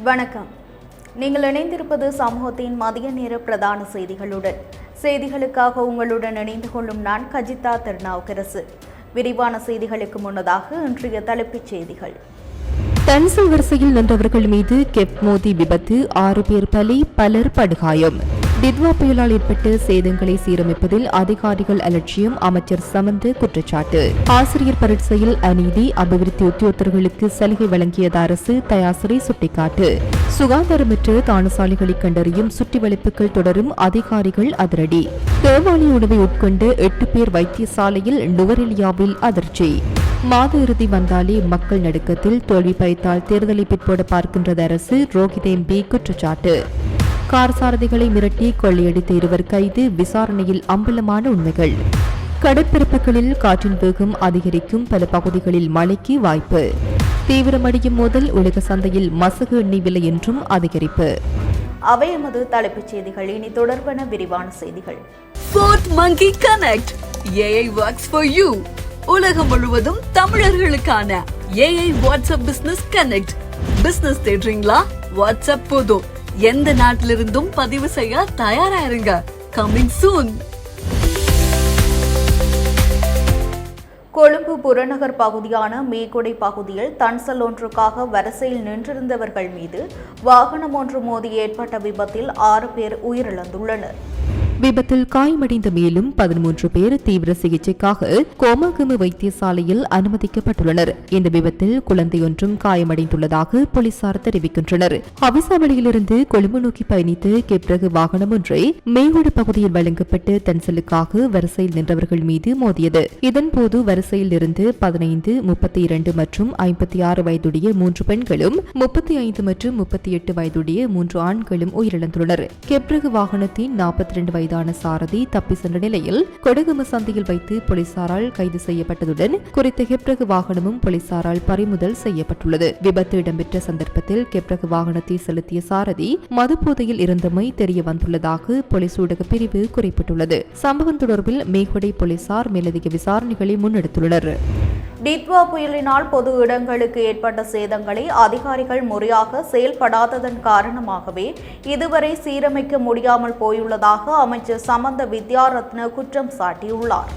வணக்கம். நீங்கள் இணைந்திருப்பது சமூகத்தின் மதிய நேர பிரதான செய்திகளுடன். செய்திகளுக்காக உங்களுடன் இணைந்து கொள்ளும் நான் கஜிதா திருநாவுக்கரசு. விரிவான செய்திகளுக்கு முன்னதாக இன்றைய தலைப்புச் செய்திகள். டன்சல் வரிசையில் நின்றவர்கள் மீது கெப் மோதி விபத்து, 6 பேர் பலி, பலர் படுகாயம். டிட்வா புயலால் ஏற்பட்ட சேதங்களை சீரமைப்பதில் அதிகாரிகள் அலட்சியம், அமைச்சர் சமந்த குற்றச்சாட்டு. ஆசிரியர் பரீட்சையில் அநீதி, அபிவிருத்தி உத்தியோகத்தர்களுக்கு சலுகை வழங்கியது அரசு, தயாசிரி சுட்டிக்காட்டு. சுகாதாரமற்ற தானசாலைகளை கண்டறியும் சுற்றி வளைப்புகள் தொடரும், அதிகாரிகள் அதிரடி. தேவாலய உணவை உட்கொண்ட 8 பேர் வைத்தியசாலையில், நுவரெலியாவில் அதிர்ச்சி. மாத இறுதி வந்தாலே மக்கள் நடுக்கத்தில், தோல்வி பயத்தால் தேர்தலை பிற்போட பார்க்கின்றது அரசு, ரோஹித் எம்பி குற்றச்சாட்டு. கார் சாரதிகளை மிரட்டி கொள்ளையடித்த 2 கைது, விசாரணையில் அம்பலமான உண்மைகள். கடற்பரப்புகளில் காற்றின் வேகம் அதிகரிக்கும், பல பகுதிகளில் மழைக்கு வாய்ப்பு. தீவிரமடையும் மோதல், உலக சந்தையில் மசகு எண்ணெய் விலை என்றும் அதிகரிப்பு. அவை எமது தலைப்புச் செய்திகள். இனி தொடர்பான விரிவான செய்திகள். Fort Monkey Connect, AI works for you. உலகம் முழுவதும் தமிழர்களுக்கான AI WhatsApp business connect. Business தேடுறீங்களா? வாட்ஸ்அப் போதும். எந்த நாட்டிலிருந்தும் பதிவு செய்ய தயாரா இருங்க. Coming soon. கொழும்பு புறநகர் பகுதியான மேகொடை பகுதியில் டன்சல் ஒன்றுக்காக வரிசையில் நின்றிருந்தவர்கள் மீது வாகனம் ஒன்று மோதி ஏற்பட்ட விபத்தில் 6 பேர் உயிரிழந்துள்ளனர். விபத்தில் காயமடைந்த மேலும் 13 பேர் தீவிர சிகிச்சைக்காக கோமாகம வைத்தியசாலையில் அனுமதிக்கப்பட்டுள்ளனர். இந்த விபத்தில் குழந்தையொன்றும் காயமடைந்துள்ளதாக போலீசார் தெரிவிக்கின்றனர். அவிசாவளியிலிருந்து கொழும்பு நோக்கி பயணித்து கெப்ரகு வாகனம் ஒன்றை மேகோடு பகுதியில் வழங்கப்பட்டு டன்சலுக்காக வரிசையில் நின்றவர்கள் மீது மோதியது. இதன்போது வரிசையில் இருந்து 15, 32 மற்றும் 56 வயதுடைய 3 பெண்களும், 35 மற்றும் 38 வயதுடைய 3 ஆண்களும் உயிரிழந்துள்ளனர். கெப்ரகு வாகனத்தின் 42 வயதான சாரதி தப்பி சென்ற நிலையில் கொடகம சந்தையில் வைத்து போலீசாரால் கைது செய்யப்பட்டதுடன் குறித்த கெப்ரகு வாகனமும் போலீசாரால் பறிமுதல் செய்யப்பட்டுள்ளது. விபத்து இடம்பெற்ற சந்தர்ப்பத்தில் கெப்ரகு வாகனத்தை செலுத்திய சாரதி மதுபோதையில் இருந்தமை தெரிய வந்துள்ளதாக போலீஸ் ஊடக பிரிவு குறிப்பிட்டுள்ளது. சம்பவம் தொடர்பில் மேகொடை போலீசார் மேலதிக விசாரணைகளை முன்னெடுத்துள்ளனர். டிட்வா புயலினால் பொது இடங்களுக்கு ஏற்பட்ட சேதங்களை அதிகாரிகள் முறையாக செயல்படாததன் காரணமாகவே இதுவரை சீரமைக்க முடியாமல் போயுள்ளதாக அமைச்சர் சமந்த வித்யாரத்ன குற்றம் சாட்டியுள்ளார்.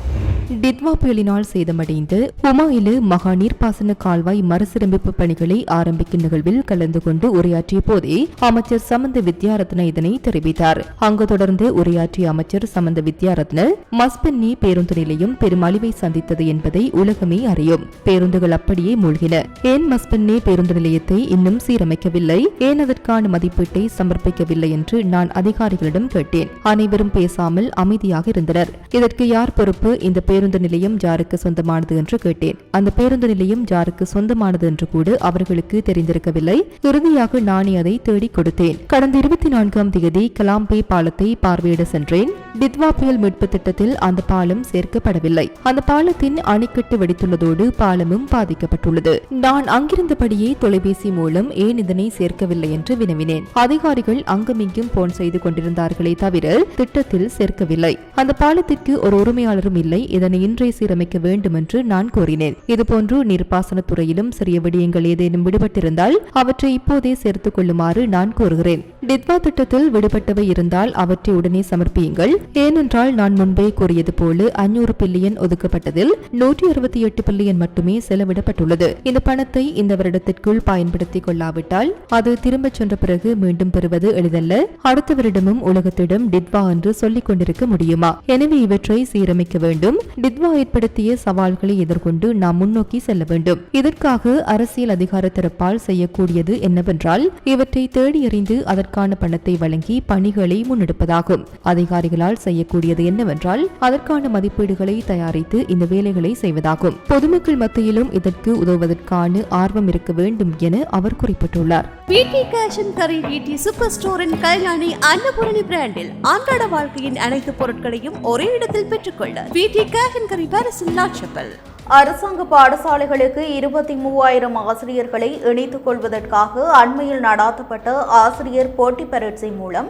டிட்வா புயலினால் சேதமடைந்த உமாயிலு மகா நீர்ப்பாசன கால்வாய் மறுசீரமைப்பு பணிகளை ஆரம்பிக்கும் நிகழ்வில் கலந்து கொண்டு உரையாற்றிய போதே அமைச்சர் சமந்த வித்யாரத்ன இதனை தெரிவித்தார். அங்கு தொடர்ந்து உரையாற்றிய அமைச்சர் சமந்த வித்யாரத்ன, மஸ்பென்னி பேருந்து நிலையம் பெரும் அழிவை சந்தித்தது என்பதை உலகமே அறியும். பேருந்துகள் அப்படியே மூழ்கின. ஏன் மஸ்பென்னி பேருந்து நிலையத்தை இன்னும் சீரமைக்கவில்லை, ஏன் அதற்கான மதிப்பீட்டை சமர்ப்பிக்கவில்லை என்று நான் அதிகாரிகளிடம் கேட்டேன். அனைவரும் பேசாமல் அமைதியாக இருந்தனர். இதற்கு யார் பொறுப்பு? இந்த பேருந்து நிலையம் ஜாருக்கு சொந்தமானது என்று கேட்டேன். அந்த பேருந்து நிலையம் ஜாருக்கு சொந்தமானது என்று கூட அவர்களுக்கு தெரிந்திருக்கவில்லை. இறுதியாக நானே அதை தேடிக் கொடுத்தேன். கடந்த 24ஆம் தேதி கலாம்பே பாலத்தை பார்வையிட சென்றேன். டிட்வா புயல் மீட்பு திட்டத்தில் அந்த பாலம் சேர்க்கப்படவில்லை. அந்த பாலத்தின் அணைக்கட்டு வெடித்துள்ளதோடு பாலமும் பாதிக்கப்பட்டுள்ளது. நான் அங்கிருந்தபடியே தொலைபேசி மூலம் ஏன் இதனை சேர்க்கவில்லை என்று வினவினேன். அதிகாரிகள் அங்குமிங்கும் போன் செய்து கொண்டிருந்தார்களே தவிர திட்டத்தில் சேர்க்கவில்லை. அந்த பாலத்திற்கு ஒரு உரிமையாளரும் இல்லை. இதனை இன்றே சீரமைக்க வேண்டும் என்று நான் கோரினேன். இதுபோன்று நீர்ப்பாசன துறையிலும் சிறிய விடயங்கள் ஏதேனும் விடுபட்டிருந்தால் அவற்றை இப்போதே சேர்த்துக் கொள்ளுமாறு நான் கோருகிறேன். டிட்வா திட்டத்தில் விடுபட்டவை இருந்தால் அவற்றை உடனே சமர்ப்பியுங்கள். ஏனென்றால் நான் முன்பே கூறியது போல 500 பில்லியன் ஒதுக்கப்பட்டதில் 168 பில்லியன் மட்டுமே செலவிடப்பட்டுள்ளது. இந்த பணத்தை இந்த வருடத்திற்குள் பயன்படுத்திக் கொள்ளாவிட்டால் அது திரும்பச் சென்ற பிறகு மீண்டும் பெறுவது எளிதல்ல. அடுத்த வருடமும் உலகத்திடம் டிட்வா என்று சொல்லிக் கொண்டிருக்க முடியுமா? எனவே இவற்றை சீரமைக்க வேண்டும். டிட்வா ஏற்படுத்திய சவால்களை எதிர்கொண்டு நாம் முன்னோக்கி செல்ல வேண்டும். இதற்காக அரசியல் அதிகார தரப்பால் செய்யக்கூடியது என்னவென்றால் இவற்றை தேடி அறிந்து அதற்கான பணத்தை வழங்கி பணிகளை முன்னெடுப்பதாகும். அதிகாரிகளால் செய்யக்கூடியது என்னவென்றால் அதற்கான மதிப்பீடுகளை தயாரித்து இந்த வேலைகளை செய்வதாகும். பொதுமக்கள் மத்தியிலும் இதற்கு உதவுவதற்கான ஆர்வம் இருக்க வேண்டும் என அவர் குறிப்பிட்டுள்ளார். பிடி கேஷ் அண்ட் கரி பிடி சூப்பர் ஸ்டோரின் கல்யாணி அன்னபூரணி பிராண்டில் அன்றாட வாழ்க்கையின் அனைத்து பொருட்களையும் ஒரே இடத்தில் பெற்றுக்கொள்ள பிடி கேஷ் அண்ட் கரி பாரிஸ் லாட்சப்பல். அரசாங்க பாடசாலைகளுக்கு 23,000 ஆசிரியர்களை இணைத்துக் கொள்வதற்காக அண்மையில் நடாத்தப்பட்ட ஆசிரியர் போட்டி பரீட்சை மூலம்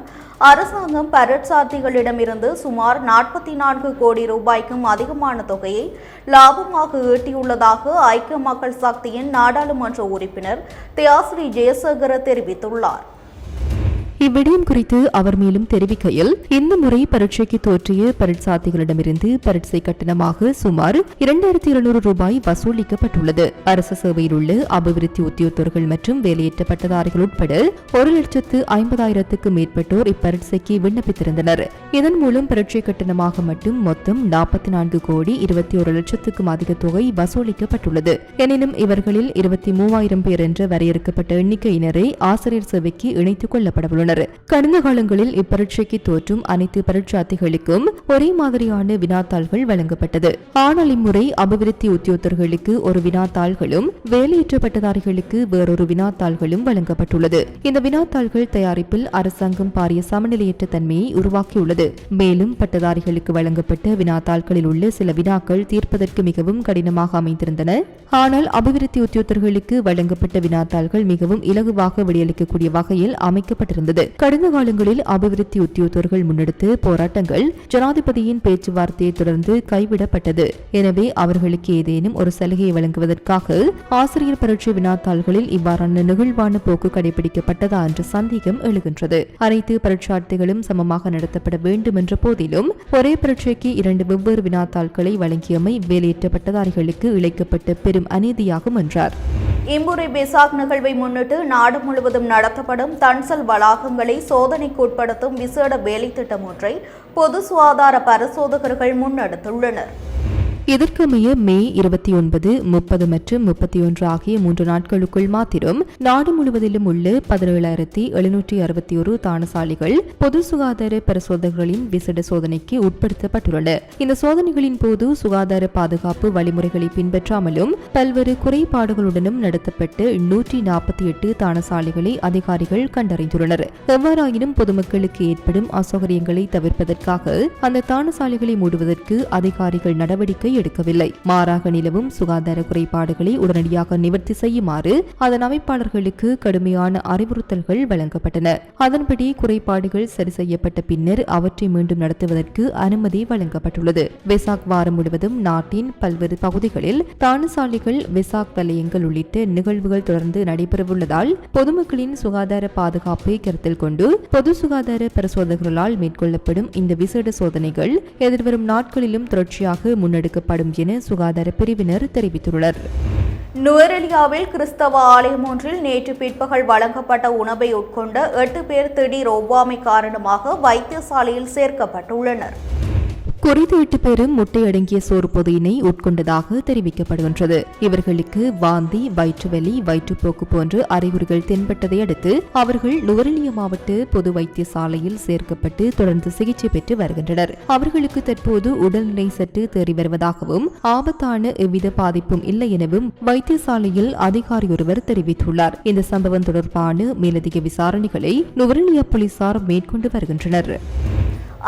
அரசாங்கம் பரீட்சார்த்திகளிடமிருந்து சுமார் 44 கோடி ரூபாய்க்கும் அதிகமான தொகையை லாபமாக ஈட்டியுள்ளதாக ஐக்கிய மக்கள் சக்தியின் நாடாளுமன்ற உறுப்பினர் தியாஸ்ரீ ஜெயசேகர தெரிவித்துள்ளார். இவ்விடயம் குறித்து அவர் மேலும் தெரிவிக்கையில், இந்த முறை பரீட்சைக்கு தோற்றிய பரீட்சார்த்திகளிடமிருந்து பரீட்சை கட்டணமாக சுமார் 2,200 ரூபாய் வசூலிக்கப்பட்டுள்ளது. அரசு சேவையில் உள்ள அபிவிருத்தி உத்தியோகத்தர்கள் மற்றும் வேலையற்ற பட்டதாரிகள் உட்பட 1,50,000க்கும் மேற்பட்டோர் இப்பரீட்சைக்கு விண்ணப்பித்திருந்தனர். இதன் மூலம் பரீட்சை கட்டணமாக மட்டும் மொத்தம் 44 கோடி 21 லட்சத்துக்கும் அதிக தொகை வசூலிக்கப்பட்டுள்ளது. எனினும் இவர்களில் 23,000 பேர் என்ற வரையறுக்கப்பட்ட எண்ணிக்கையினரை ஆசிரியர் சேவைக்கு இணைத்துக் கொள்ளப்படவுள்ளனர். கடந்த காலங்களில் இப்பரீட்சைக்கு தோற்றும் அனைத்து பரீட்சார்த்திகளுக்கும் ஒரே மாதிரியான வினாத்தாள்கள் வழங்கப்பட்டது. ஆனால் இம்முறை அபிவிருத்தி உத்தியோகத்தர்களுக்கு ஒரு வினாத்தாள்களும் வேலையற்ற பட்டதாரிகளுக்கு வேறொரு வினாத்தாள்களும் வழங்கப்பட்டுள்ளது. இந்த வினாத்தாள்கள் தயாரிப்பில் அரசாங்கம் பாரிய சமநிலையற்ற தன்மையை உருவாக்கியுள்ளது. மேலும் பட்டதாரிகளுக்கு வழங்கப்பட்ட வினாத்தாள்களில் உள்ள சில வினாக்கள் தீர்ப்பதற்கு மிகவும் கடினமாக அமைந்திருந்தன. ஆனால் அபிவிருத்தி உத்தியோகத்தர்களுக்கு வழங்கப்பட்ட வினாத்தாள்கள் மிகவும் இலகுவாக விடையளிக்கக்கூடிய வகையில் அமைக்கப்பட்டிருந்தது. கடந்த காலங்களில் அபிவிருத்தி உத்தியோகத்தர்கள் முன்னெடுத்த போராட்டங்கள் ஜனாதிபதியின் பேச்சுவார்த்தையை தொடர்ந்து கைவிடப்பட்டது. எனவே அவர்களுக்கு ஏதேனும் ஒரு சலுகையை வழங்குவதற்காக ஆசிரியர் பரீட்சை வினாத்தாள்களில் இவ்வாறான நெகிழ்வான போக்கு கடைபிடிக்கப்பட்டதா என்ற சந்தேகம் எழுகின்றது. அனைத்து பரீட்சார்த்திகளும் சமமாக நடத்தப்பட வேண்டும் என்ற போதிலும் ஒரே பரீட்சைக்கு 2 வெவ்வேறு வினாத்தாள்களை வழங்கியமை வேலையற்ற பட்டதாரிகளுக்கு இழைக்கப்பட்ட பெரும் அநீதியாகும் என்றார். இம்முறை பெசாக் நிகழ்வை முன்னிட்டு நாடு முழுவதும் நடத்தப்படும் தன்சல் வளாகங்களை சோதனைக்கு உட்படுத்தும் விசேட வேலைத்திட்டம் ஒன்றை பொது சுகாதார பரிசோதகர்கள் முன்னெடுத்துள்ளனர். இதற்கமைய மே 29, 30 மற்றும் 31 ஆகிய 3 நாட்களுக்குள் மாத்திரம் நாடு முழுவதிலும் உள்ள 17,761 தானசாலைகள் பொது சுகாதார பரிசோதகர்களின் விசேட சோதனைக்கு உட்படுத்தப்பட்டுள்ளன. இந்த சோதனைகளின் போது சுகாதார பாதுகாப்பு வழிமுறைகளை பின்பற்றாமலும் பல்வேறு குறைபாடுகளுடனும் நடத்தப்பட்டு 148 தானசாலைகளை அதிகாரிகள் கண்டறிந்துள்ளனர். எவ்வாறாயினும் பொதுமக்களுக்கு ஏற்படும் அசௌகரியங்களை தவிர்ப்பதற்காக அந்த தானசாலைகளை மூடுவதற்கு அதிகாரிகள் நடவடிக்கை எடுக்கவில்லை. மாறாக நிலவும் சுகாதார குறைபாடுகளை உடனடியாக நிவர்த்தி செய்யுமாறு அதன் அமைப்பாளர்களுக்கு கடுமையான அறிவுறுத்தல்கள் வழங்கப்பட்டன. அதன்படி குறைபாடுகள் சரி செய்யப்பட்ட பின்னர் அவற்றை மீண்டும் நடத்துவதற்கு அனுமதி வழங்கப்பட்டுள்ளது. வெசாக் வாரம் முழுவதும் நாட்டின் பல்வேறு பகுதிகளில் தானசாலைகள், வெசாக் வலயங்கள் உள்ளிட்ட நிகழ்வுகள் தொடர்ந்து நடைபெறவுள்ளதால் பொதுமக்களின் சுகாதார பாதுகாப்பை கருத்தில் கொண்டு பொது சுகாதார பரிசோதகர்களால் மேற்கொள்ளப்படும் இந்த விசேட சோதனைகள் எதிர்வரும் நாட்களிலும் தொடர்ச்சியாக முன்னெடுக்க என சுகாதார பிரிவினர் தெரிவித்துள்ளனர். நுவரெலியாவில் கிறிஸ்தவ ஆலயம் ஒன்றில் நேற்று பிற்பகல் வழங்கப்பட்ட உணவை உட்கொண்ட 8 பேர் திடீர் ஒவ்வாமை காரணமாக வைத்தியசாலையில் சேர்க்கப்பட்டுள்ளனர். குறித்த 8 பேரும் முட்டை அடங்கிய சோறு பொதியினை உட்கொண்டதாக தெரிவிக்கப்படுகின்றது. இவர்களுக்கு வாந்தி, வயிற்றுவலி, வயிற்றுப்போக்கு போன்ற அறிகுறிகள் தென்பட்டதை அடுத்து அவர்கள் நுவரெலியா மாவட்ட பொது வைத்தியசாலையில் சேர்க்கப்பட்டு தொடர்ந்து சிகிச்சை பெற்று வருகின்றனர். அவர்களுக்கு தற்போது உடல்நிலை சற்று தேறி வருவதாகவும் ஆபத்தான எவ்வித பாதிப்பும் இல்லை எனவும் வைத்தியசாலையில் அதிகாரி ஒருவர் தெரிவித்துள்ளார். இந்த சம்பவம் தொடர்பான மேலதிக விசாரணைகளை நுவரெலியா போலீசார் மேற்கொண்டு வருகின்றனர்.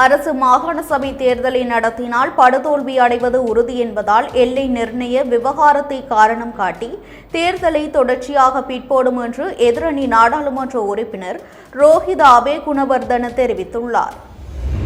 அரசு மாகாண சபை தேர்தலை நடத்தினால் படுதோல்வி அடைவது உறுதி என்பதால் எல்லை நிர்ணய விவகாரத்தை காரணம் காட்டி தேர்தலை தொடர்ச்சியாக பிற்போடும் என்று எதிரணி நாடாளுமன்ற உறுப்பினர் ரோஹித அபேகுணவர்தன தெரிவித்துள்ளார்.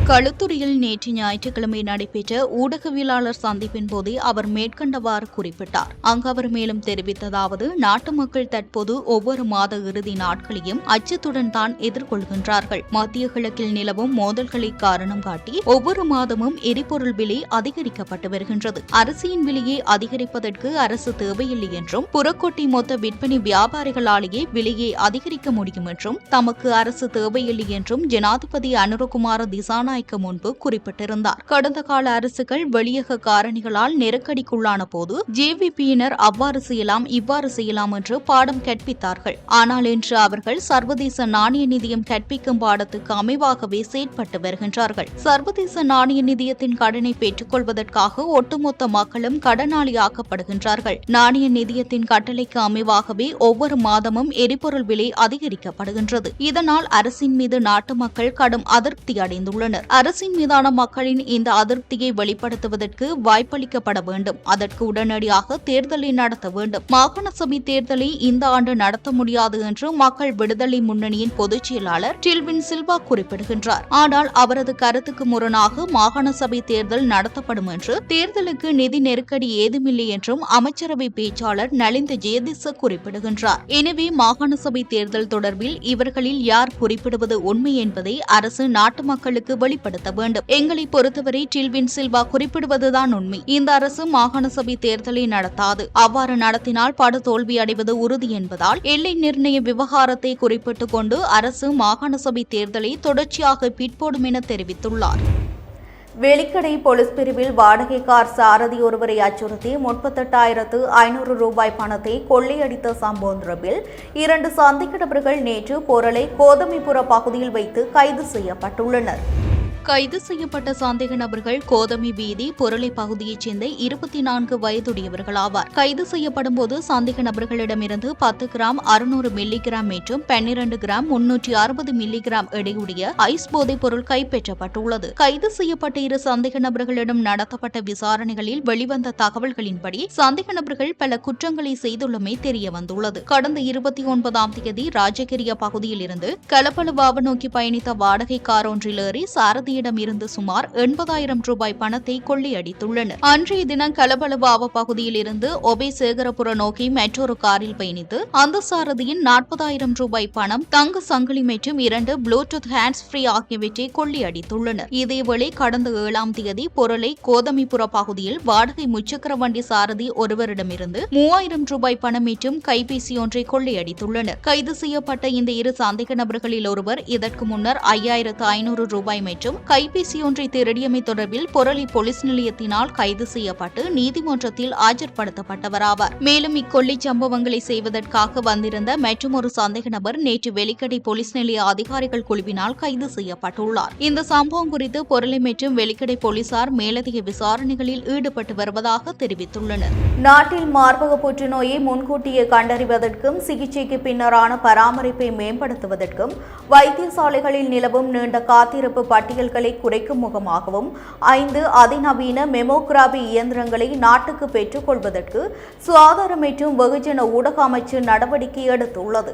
களுத்துறையில் நேற்று ஞாயிற்றுக்கிழமை நடைபெற்ற ஊடகவியலாளர் சந்திப்பின் போதே அவர் மேற்கண்டவாறு குறிப்பிட்டார். அங்கு அவர் மேலும் தெரிவித்ததாவது, நாட்டு மக்கள் தற்போது ஒவ்வொரு மாத இறுதி நாட்களையும் அச்சத்துடன் தான் எதிர்கொள்கின்றார்கள். மத்திய கிழக்கில் நிலவும் மோதல்களை காரணம் காட்டி ஒவ்வொரு மாதமும் எரிபொருள் விலை அதிகரிக்கப்பட்டு வருகின்றது. அரிசியின் விலையை அதிகரிப்பதற்கு அரசு தேவையில்லை என்றும் புறக்கொட்டி மொத்த விற்பனை வியாபாரிகளாலேயே விலையை அதிகரிக்க முடியும் என்றும் தமக்கு அரசு தேவையில்லை என்றும் ஜனாதிபதி அனுரகுமார திசாநாயக்க முன்பு குறிப்பிட்டிருந்தார். கடந்த கால அரசுகள் வெளியக காரணிகளால் நெருக்கடிக்குள்ளான போது ஜேவிபியினர் அவ்வாறு செய்யலாம், இவ்வாறு செய்யலாம் என்று பாடம் கற்பித்தார்கள். ஆனால் இன்று அவர்கள் சர்வதேச நாணய நிதியம் கற்பிக்கும் பாடத்துக்கு அமைவாகவே செயற்பட்டு வருகின்றார்கள். சர்வதேச நாணய நிதியத்தின் கடனை பெற்றுக் கொள்வதற்காக ஒட்டுமொத்த மக்களும் கடனாளியாக்கப்படுகின்றார்கள். நாணய நிதியத்தின் கட்டளைக்கு அமைவாகவே ஒவ்வொரு மாதமும் எரிபொருள் விலை அதிகரிக்கப்படுகின்றது. இதனால் அரசின் மீது நாட்டு மக்கள் கடும் அதிருப்தி அடைந்துள்ளனர். அரசின் மீதான மக்களின் இந்த அதிருப்தியை வெளிப்படுத்துவதற்கு வாய்ப்பளிக்கப்பட வேண்டும். அதற்கு உடனடியாக தேர்தலை நடத்த வேண்டும். மாகாண சபை தேர்தலை இந்த ஆண்டு நடத்த முடியாது என்று மக்கள் விடுதலை முன்னணியின் பொதுச் செயலாளர் டில்வின் சில்வா குறிப்பிடுகின்றார். ஆனால் அவரது கருத்துக்கு முரணாக மாகாண சபை தேர்தல் நடத்தப்படும் என்று, தேர்தலுக்கு நிதி நெருக்கடி ஏதுமில்லை என்றும் அமைச்சரவை பேச்சாளர் நலிந்த ஜெயதிச குறிப்பிடுகின்றார். எனவே மாகாண சபை தேர்தல் தொடர்பில் இவர்களில் யார் குறிப்பிடுவது உண்மை என்பதை அரசு நாட்டு மக்களுக்கு வெளிப்படுத்த வேண்டும். எங்களை பொறுத்தவரை டில்வின் சில்வா குறிப்பிடுவதுதான் உண்மை. இந்த அரசு மாகாண சபை தேர்தலை நடத்தாது. அவ்வாறு நடத்தினால் படு தோல்வி அடைவது உறுதி என்பதால் எல்லை நிர்ணய விவகாரத்தை குறிப்பிட்டுக் கொண்டு அரசு மாகாண சபை தேர்தலை தொடர்ச்சியாக பிற்போடும் என தெரிவித்துள்ளார். வெலிக்கடை போலீஸ் பிரிவில் வாடகை கார் சாரதி ஒருவரை அச்சுறுத்தி 38,500 ரூபாய் பணத்தை கொள்ளையடித்த சம்பவம் தொடர்பில் 2 சந்தேக நபர்கள் நேற்று பொருளை கோதமிபுர பகுதியில் வைத்து கைது செய்யப்பட்டுள்ளனர். கைது செய்யப்பட்ட சந்தேக நபர்கள் கோதமி வீதி பொருளை பகுதியைச் சேர்ந்த 24 வயதுடையவர்கள் ஆவார். கைது செய்யப்படும் போது சந்தேக நபர்களிடமிருந்து 10 கிராம் 600 மில்லிகிராம் மற்றும் 12 கிராம் 360 மில்லிகிராம் எடையுடைய ஐஸ் போதைப் பொருள் கைப்பற்றப்பட்டுள்ளது. கைது செய்யப்பட்ட 2 சந்தேக நபர்களிடம் நடத்தப்பட்ட விசாரணைகளில் வெளிவந்த தகவல்களின்படி சந்தேக நபர்கள் பல குற்றங்களை செய்துள்ளமை தெரியவந்துள்ளது. கடந்த 29ஆம் தேதி ராஜகிரிய பகுதியில் இருந்து கலப்பலுவாவ நோக்கி பயணித்த வாடகை கார் ஒன்றில் ஏறி சாரதி இருந்து சுமார் 80,000 ரூபாய் பணத்தை கொள்ளையடித்துள்ளனர். அன்றைய தினம் கலபலவாவ பகுதியில் இருந்து ஒபே சேகரபுர நோக்கி மற்றொரு காரில் பயணித்து அந்த சாரதியின் 40,000 ரூபாய் பணம், தங்க சங்கிலி மற்றும் 2 ப்ளூடூத் ஹேண்ட்ஸ் ஃப்ரீ ஆகியவற்றை கொள்ளையடித்துள்ளனர். இதேவேளை கடந்த 7ஆம் தேதி பொருளை கோதமிபுர பகுதியில் வாடகை முச்சக்கர வண்டி சாரதி ஒருவரிடமிருந்து 3,000 ரூபாய் பணம் மற்றும் கைபேசி ஒன்றை கொள்ளையடித்துள்ளனர். கைது செய்யப்பட்ட இந்த 2 சந்தேக நபர்களில் ஒருவர் இதற்கு முன்னர் 5,500 ரூபாய் மற்றும் கைபேசி ஒன்றை திருடியமை தொடர்பில் பொருளை போலீஸ் நிலையத்தினால் கைது செய்யப்பட்டு நீதிமன்றத்தில் ஆஜர்படுத்தப்பட்டவராவார். மேலும் இக்கொள்ளை சம்பவங்களை செய்வதற்காக வந்திருந்த மற்றொரு சந்தேக நபர் நேற்று வெலிக்கடை போலீஸ் நிலைய அதிகாரிகள் குழுவினால் கைது செய்யப்பட்டுள்ளார். இந்த சம்பவம் குறித்து பொருளை மற்றும் வெலிக்கடை போலீசார் மேலதிக விசாரணைகளில் ஈடுபட்டு வருவதாக தெரிவித்துள்ளனர். நாட்டில் மார்பக புற்றுநோயை முன்கூட்டியே கண்டறிவதற்கும் சிகிச்சைக்கு பின்னரான பராமரிப்பை மேம்படுத்துவதற்கும் வைத்தியசாலைகளில் நிலவும் நீண்ட காத்திருப்பு பட்டியல்களை குறைக்கும் முகமாகவும் 5 அதிநவீன மெமோகிராபி இயந்திரங்களை நாட்டுக்கு பெற்றுக் கொள்வதற்கு சுகாதார மற்றும் வெகுஜன ஊடக அமைச்சு நடவடிக்கை எடுத்துள்ளது.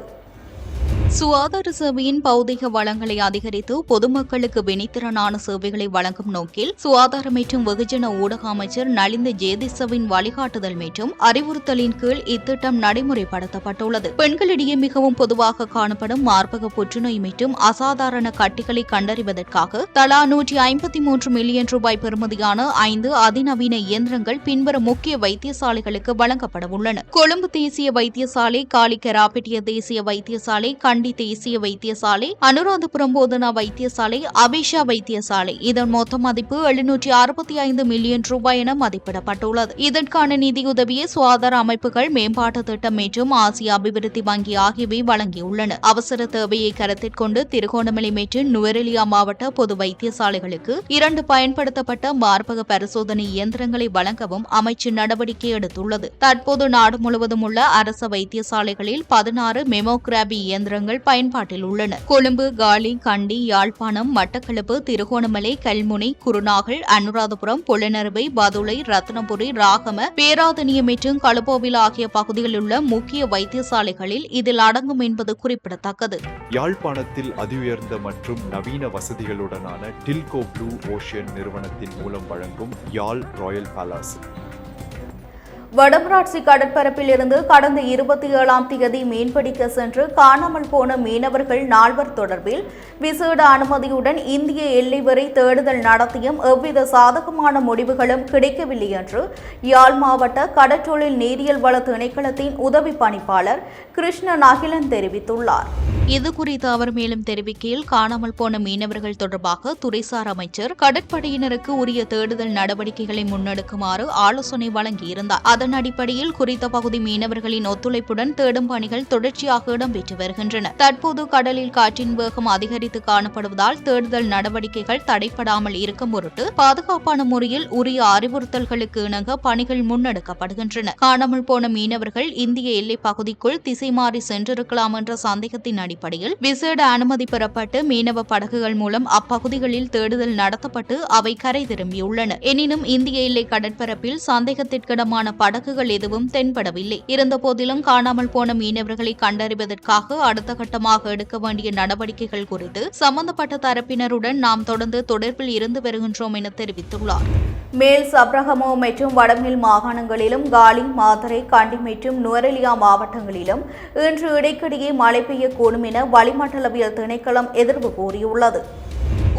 சுகாதார சேவையின் பௌதிக வளங்களை அதிகரித்து பொதுமக்களுக்கு வினைத்திறனான சேவைகளை வழங்கும் நோக்கில் சுகாதார மற்றும் வெகுஜன ஊடக அமைச்சர் நலிந்த ஜேதிசவின் வழிகாட்டுதல் மற்றும் அறிவுறுத்தலின் கீழ் இத்திட்டம் நடைமுறைப்படுத்தப்பட்டுள்ளது. பெண்களிடையே மிகவும் பொதுவாக காணப்படும் மார்பக புற்றுநோய் மற்றும் அசாதாரண கட்டிகளை கண்டறிவதற்காக தலா 153 மில்லியன் ரூபாய் பெறுமதியான 5 அதிநவீன இயந்திரங்கள் பின்வரும் முக்கிய வைத்தியசாலைகளுக்கு வழங்கப்படவுள்ளன. கொழும்பு தேசிய வைத்தியசாலை, காலிகராப்பிட்டிய தேசிய வைத்தியசாலை, கண்டி தேசிய வைத்தியசாலை, அனுராதபுரம் போதனா வைத்தியசாலை, அபிஷா வைத்தியசாலை. இதன் மொத்த மதிப்பு 765 மில்லியன் ரூபாய் என மதிப்பிடப்பட்டுள்ளது. இதற்கான நிதியுதவியை சுகாதார அமைப்புகள், மேம்பாட்டு திட்டம் மற்றும் ஆசிய அபிவிருத்தி வங்கி ஆகியவை வழங்கியுள்ளன. அவசர தேவையை கருத்தில் கொண்டு திருகோணமலை மற்றும் நுவரெலியா மாவட்ட பொது வைத்தியசாலைகளுக்கு 2 பயன்படுத்தப்பட்ட மார்பக பரிசோதனை இயந்திரங்களை வழங்கவும் அமைச்சு நடவடிக்கை எடுத்துள்ளது. தற்போது நாடு முழுவதும் உள்ள அரசு வைத்தியசாலைகளில் 16 மெமோகிராபி இயந்திரங்கள் பயன்பாட்டில் உள்ளன. கொழும்பு, காலி, கண்டி, யாழ்ப்பாணம், மட்டக்களப்பு, திருகோணமலை, கல்முனை, குருநாகல், அனுராதபுரம், பொலனறுவை, பதுளை, ரத்னபுரி, ராகம, பேராதனிய மற்றும் களுபோவில் ஆகிய பகுதிகளில் உள்ள முக்கிய வைத்தியசாலைகளில் இதில் அடங்கும் என்பது குறிப்பிடத்தக்கது. யாழ்ப்பாணத்தில் அதிஉயர்ந்த மற்றும் நவீன வசதிகளுடனான டில்கோ ப்ளூ ஓஷன் நிறுவனத்தின் மூலம் வழங்கும் யாழ் ராயல் பேலஸ். வடமராட்சி கடற்பரப்பில் இருந்து கடந்த 27ஆம் தேதி மீன்பிடிக்க சென்று காணாமல் போன மீனவர்கள் 4 தொடர்பில் விசேட அனுமதியுடன் இந்திய எல்லை வரை தேடுதல் நடத்தியும் எவ்வித சாதகமான முடிவுகளும் கிடைக்கவில்லை என்று யாழ் மாவட்ட கடற்றொழில் நீரியல் வள திணைக்களத்தின் உதவி பணிப்பாளர் கிருஷ்ணன் அகிலன் தெரிவித்துள்ளார். இதுகுறித்து அவர் மேலும் தெரிவிக்கையில், காணாமல் போன மீனவர்கள் தொடர்பாக துறைசார் அமைச்சர் கடற்படையினருக்கு உரிய தேடுதல் நடவடிக்கைகளை முன்னெடுக்குமாறு ஆலோசனை வழங்கியிருந்தார். அதன் அடிப்படையில் குறித்த பகுதி மீனவர்களின் ஒத்துழைப்புடன் தேடும் பணிகள் தொடர்ச்சியாக இடம்பெற்று வருகின்றன. தற்போது கடலில் காற்றின் வேகம் அதிகரித்து காணப்படுவதால் தேடுதல் நடவடிக்கைகள் தடைபடாமல் இருக்கும் பொருட்டு பாதுகாப்பான முறையில் உரிய அறிவுறுத்தல்களுக்கு இணங்க பணிகள் முன்னெடுக்கப்படுகின்றன. காணாமல் போன மீனவர்கள் இந்திய எல்லைப் பகுதிக்குள் திசை மாறி சென்றிருக்கலாம் என்ற சந்தேகத்தின் அடிப்படையில் விசேட அனுமதி பெறப்பட்டு மீனவ படகுகள் மூலம் அப்பகுதிகளில் தேடுதல் நடத்தப்பட்டு அவை கரை திரும்பியுள்ளன. எனினும் இந்திய எல்லை கடற்பரப்பில் சந்தேகத்திற்கிடமான படகுகள் எதுவும் தென்படவில்லை. இருந்தபோதிலும் காணாமல் போன மீனவர்களை கண்டறிவதற்காக அடுத்த கட்டமாக எடுக்க வேண்டிய நடவடிக்கைகள் குறித்து சம்பந்தப்பட்ட தரப்பினருடன் நாம் தொடர்ந்து தொடர்பில் இருந்து வருகின்றோம் என தெரிவித்துள்ளார். மேல் சப்ரகமோ மற்றும் வடமேல் மாகாணங்களிலும் காலி, மாத்தறை, கண்டி மற்றும் நுவரெலியா மாவட்டங்களிலும் இன்று இடைக்கிடையே மழை பெய்யக்கூடும் என வளிமண்டலவியல் திணைக்களம் எதிர்வு கூறியுள்ளது.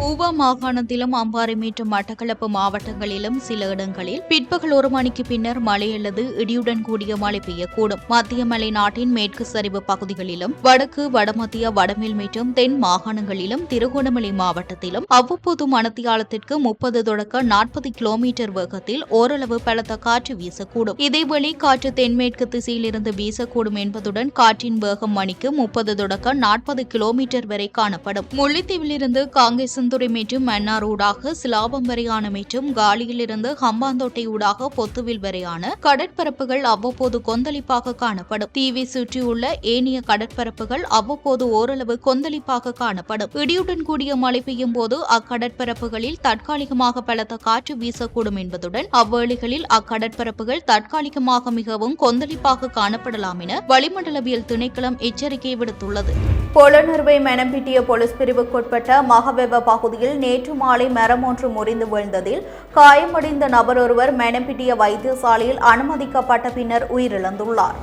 ஊவா மாகாணத்திலும் அம்பாறை மற்றும் மட்டக்களப்பு மாவட்டங்களிலும் சில இடங்களில் பிற்பகல் 1 மணிக்கு பின்னர் மழை அல்லது இடியுடன் கூடிய மழை பெய்யக்கூடும். மத்திய மலை நாட்டின் மேற்கு சரிவு பகுதிகளிலும் வடக்கு, வடமத்திய, வடமேல் மற்றும் தென் மாகாணங்களிலும் திருகோணமலை மாவட்டத்திலும் அவ்வப்போது மணித்தியாலத்திற்கு 30 தொடக்க 40 கிலோமீட்டர் வேகத்தில் ஓரளவு பலத்த காற்று வீசக்கூடும். இதேவேளை காற்று தென்மேற்கு திசையிலிருந்து வீசக்கூடும் என்பதுடன் காற்றின் வேகம் மணிக்கு 30 தொடக்க 40 கிலோமீட்டர் வரை காணப்படும். முல்லைத்தீவிலிருந்து காங்கேசன் துறை மற்றும் மன்னார் ஊடாக சிலாபம் வரையான மற்றும் காலியிலிருந்து ஹம்பாந்தோட்டை ஊடாக பொத்துவில் வரையான கடற்பரப்புகள் அவ்வப்போது கொந்தளிப்பாக காணப்படும். தீவை சுற்றியுள்ள ஏனைய கடற்பரப்புகள் அவ்வப்போது ஓரளவு கொந்தளிப்பாக காணப்படும். இடியுடன் கூடிய மழை பெய்யும் போது அக்கடற்பரப்புகளில் தற்காலிகமாக பலத்த காற்று வீசக்கூடும் என்பதுடன் அவ்வேளைகளில் அக்கடற்பரப்புகள் தற்காலிகமாக மிகவும் கொந்தளிப்பாக காணப்படலாம் என வளிமண்டலவியல் திணைக்களம் எச்சரிக்கை விடுத்துள்ளது. பொலனறுவை மெனம்பிட்டிய போலீஸ் பிரிவுக்குட்பட்ட மகவெவ பகுதியில் நேற்று மாலை மரம் ஒன்று முறிந்து வீழ்ந்ததில் காயமடைந்த நபர் ஒருவர் மெனம்பிட்டிய வைத்தியசாலையில் அனுமதிக்கப்பட்ட பின்னர் உயிரிழந்துள்ளார்.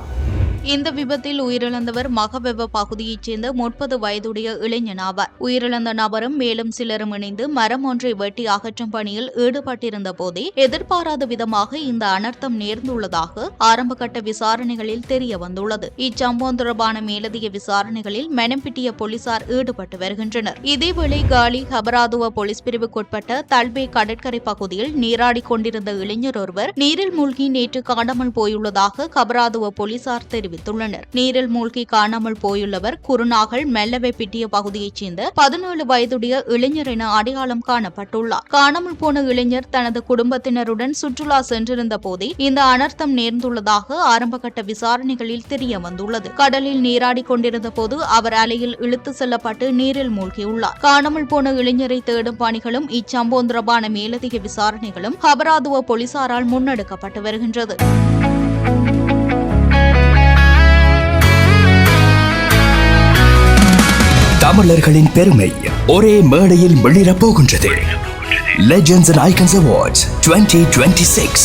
இந்த விபத்தில் உயிரிழந்தவர் மகவெவ பகுதியைச் சேர்ந்த 30 வயதுடைய இளைஞன் ஆவார். உயிரிழந்த நபரும் மேலும் சிலரும் இணைந்து மரம் ஒன்றை வெட்டி அகற்றும் பணியில் ஈடுபட்டிருந்த போதே எதிர்பாராத விதமாக இந்த அனர்த்தம் நேர்ந்துள்ளதாக ஆரம்பகட்ட விசாரணைகளில் தெரிய வந்துள்ளது. இச்சம்பவம் தொடர்பான மேலதிக விசாரணைகளில் மெனம்பிட்டிய போலீசார் ஈடுபட்டு வருகின்றனர். இதேவேளை காலி ஹபராதுவ போலீஸ் பிரிவுக்குட்பட்ட தல்பே கடற்கரை பகுதியில் நீராடிக் கொண்டிருந்த இளைஞர் ஒருவர் நீரில் மூழ்கி நேற்று காணாமல் போயுள்ளதாக ஹபராதுவ போலீசார் தெரிவித்தனர். நீரில் மூழ்கி காணாமல் போயுள்ளவர் குருநாகல் மெல்லவை பிட்டிய பகுதியைச் சேர்ந்த 17 வயதுடைய இளைஞர் என அடையாளம் காணப்பட்டுள்ளார். காணாமல் போன இளைஞர் தனது குடும்பத்தினருடன் சுற்றுலா சென்றிருந்த போதே இந்த அனர்த்தம் நேர்ந்துள்ளதாக ஆரம்பகட்ட விசாரணைகளில் தெரிய வந்துள்ளது. கடலில் நீராடிக் கொண்டிருந்த போது அவர் அலையில் இழுத்து செல்லப்பட்டு நீரில் மூழ்கியுள்ளார். காணாமல் போன இளைஞரை தேடும் பணிகளும் இச்சம்பவம் தொடர்பான மேலதிக விசாரணைகளும் ஹபராதுவ போலீசாரால் முன்னெடுக்கப்பட்டு வருகின்றது. தமிழர்களின் பெருமை ஒரே மேடையில் மிளிரப் போகின்றது. Legends and icons awards 2026.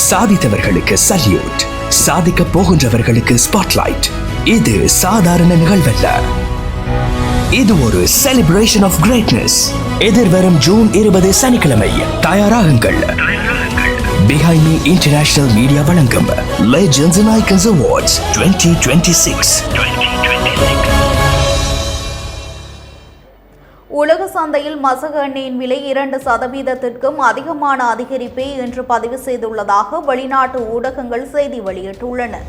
சாதித்தவர்களுக்கு சல்யூட், சாதிக்க போகின்றவர்களுக்கு ஸ்பாட்லைட். இது சாதாரண நிகழ்வல்ல, இது ஒரு செலிப்ரேஷன் ஆஃப் கிரேட்னஸ். எதிர்வரும் ஜூன் 20 சனிக்கிழமை தயாராகுங்கள். பிஹைண்ட் மீ இன்டர்நேஷனல் மீடியா வழங்கும் லெஜெண்ட்ஸ் அண்ட் ஐகன்ஸ் அவார்ட்ஸ் 2026. உலக சந்தையில் மசகு எண்ணெயின் விலை 2% அதிகமான அதிகரிப்பை இன்று பதிவு செய்துள்ளதாக வெளிநாட்டு ஊடகங்கள் செய்தி வெளியிட்டுள்ளன.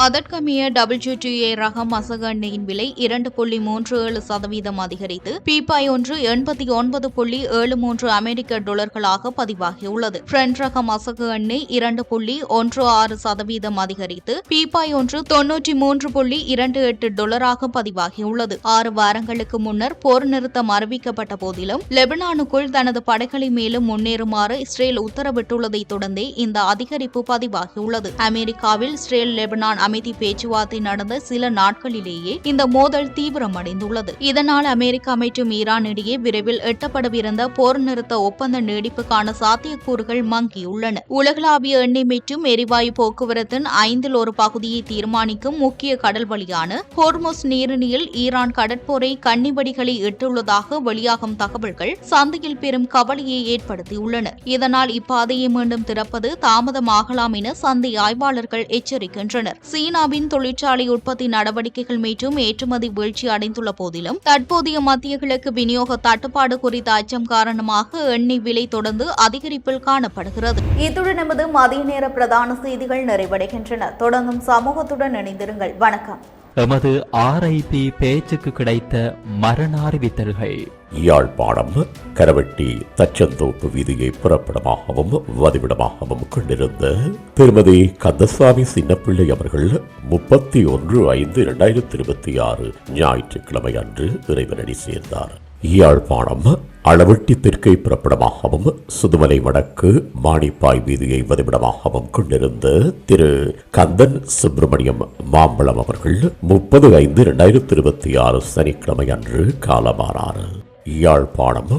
அதற்கமைய WTI ரக மசகு எண்ணெயின் விலை 2.37% அதிகரித்து பீப்பாய் ஒன்று 89.73 அமெரிக்க டாலர்களாக பதிவாகியுள்ளது. பிரெண்ட் ரக மசகு எண்ணெய் 2.16% அதிகரித்து பீப்பாய் ஒன்று 93.28 டாலராக பதிவாகியுள்ளது. 6 வாரங்களுக்கு முன்னர் போர் நிறுத்தம் அறிவிக்கப்பட்ட போதிலும் லெபனானுக்குள் தனது படைகளை மேலும் முன்னேறுமாறு இஸ்ரேல் உத்தரவிட்டுள்ளதை தொடர்ந்தே இந்த அதிகரிப்பு பதிவாகியுள்ளது. அமெரிக்காவில் இஸ்ரேல் லெபனான் அமைதி பேச்சுவார்த்தை நடந்த சில நாட்களிலேயே இந்த மோதல் தீவிரமடைந்துள்ளது. இதனால் அமெரிக்கா மற்றும் ஈரான் இடையே விரைவில் எட்டப்படவிருந்த போர் நிறுத்த ஒப்பந்த நீடிப்புக்கான சாத்தியக்கூறுகள் மங்கியுள்ளன. உலகளாவிய எண்ணெய் மற்றும் எரிவாயு போக்குவரத்தின் 1/5 பகுதியை தீர்மானிக்கும் முக்கிய கடல் வழியான ஹோர்முஸ் நீரிணியில் ஈரான் கடற்போரை கன்னிவடிகளை இட்டுள்ளதாக வெளியாகும் தகவல்கள் சந்தையில் பெரும் கவலையை ஏற்படுத்தியுள்ளன. இதனால் இப்பாதையை மீண்டும் திறப்பது தாமதமாகலாம் என சந்தை ஆய்வாளர்கள் எச்சரிக்கின்றனர். சீனாவின் தொழிற்சாலை உற்பத்தி நடவடிக்கைகள் மற்றும் ஏற்றுமதி வீழ்ச்சி அடைந்துள்ள போதிலும் தற்போதைய மத்திய கிழக்கு விநியோக தட்டுப்பாடு குறித்த அச்சம் காரணமாக எண்ணெய் விலை தொடர்ந்து அதிகரிப்பில் காணப்படுகிறது. இத்துடன் நமது மதிய நேர பிரதான செய்திகள் நிறைவடைகின்றன. தொடர்ந்தும் சமூகத்துடன் இணைந்திருங்கள். வணக்கம். எமது RIP பேச்சுக்கு கிடைத்த மரண அறிவித்தல்கள். யாழ்ப்பாணம் கரவெட்டி தச்சந்தோப்பு வீதியை புறப்படமாகவும் வதிவிடமாகவும் கொண்டிருந்த திருமதி கந்தசாமி சின்னப்பிள்ளை அவர்கள் 31/5/2026 ஞாயிற்றுக்கிழமை அன்று இறைவனடி சேர்ந்தார். யாழ்ப்பாணம் அளவெட்டி தெற்கை புறப்படமாகவும் சுதுமலை வடக்கு மாணிப்பாய் வீதியை வதிவிடமாகவும் கொண்டிருந்த திரு கந்தன் சுப்பிரமணியம் மாம்பழம் அவர்கள் 30/5/2026 சனிக்கிழமை அன்று காலமானார். யாழ்ப்பாணம்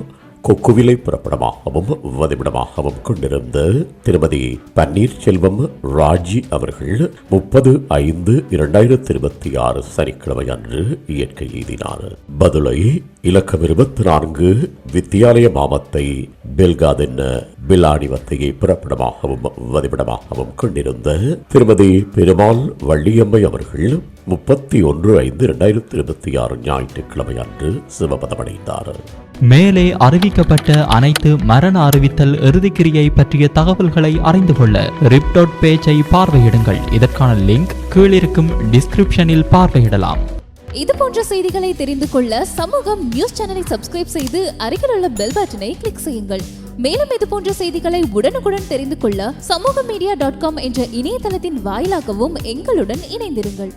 கொக்குவிலை புறப்படமாகவும் வதிவிடமாகவும் கொண்டிருந்த திருமதி பன்னீர்செல்வம் ராஜி அவர்கள் 30/5/2026 சனிக்கிழமை அன்று இயற்கை எய்தினார். பதுளை இலக்கம் 24 வித்தியாலய மாமத்தை பெல்காதென்ன பிலானிவத்தையை புறப்படமாகவும் வதிவிடமாகவும் கொண்டிருந்த திருமதி பெருமாள் வள்ளியம்மை அவர்கள் 31/5/2026 ஞாயிற்றுக்கிழமை அன்று சிவபதமடைந்தார். மேலே அறிவிக்கப்பட்ட அனைத்து மரண அறிவித்தல் இறுதிக்கிரியை பற்றிய தகவல்களை அறிந்து கொள்ள ரிப் பேஜை பார்வையிடுங்கள். இதற்கான லிங்க் கீழிருக்கும் டிஸ்கிரிப்ஷனில் பார்வையிடலாம். இது போன்ற செய்திகளை தெரிந்து கொள்ள சமூகம் நியூஸ் சேனலை சப்ஸ்கிரைப் செய்து அருகில் உள்ள பெல் பட்டனை கிளிக் செய்யுங்கள். மேலும் இது போன்ற செய்திகளை உடனுக்குடன் தெரிந்து கொள்ள சமூகமீடியா.com என்ற இணையதளத்தின் வாயிலாகவும் எங்களுடன் இணைந்திருங்கள்.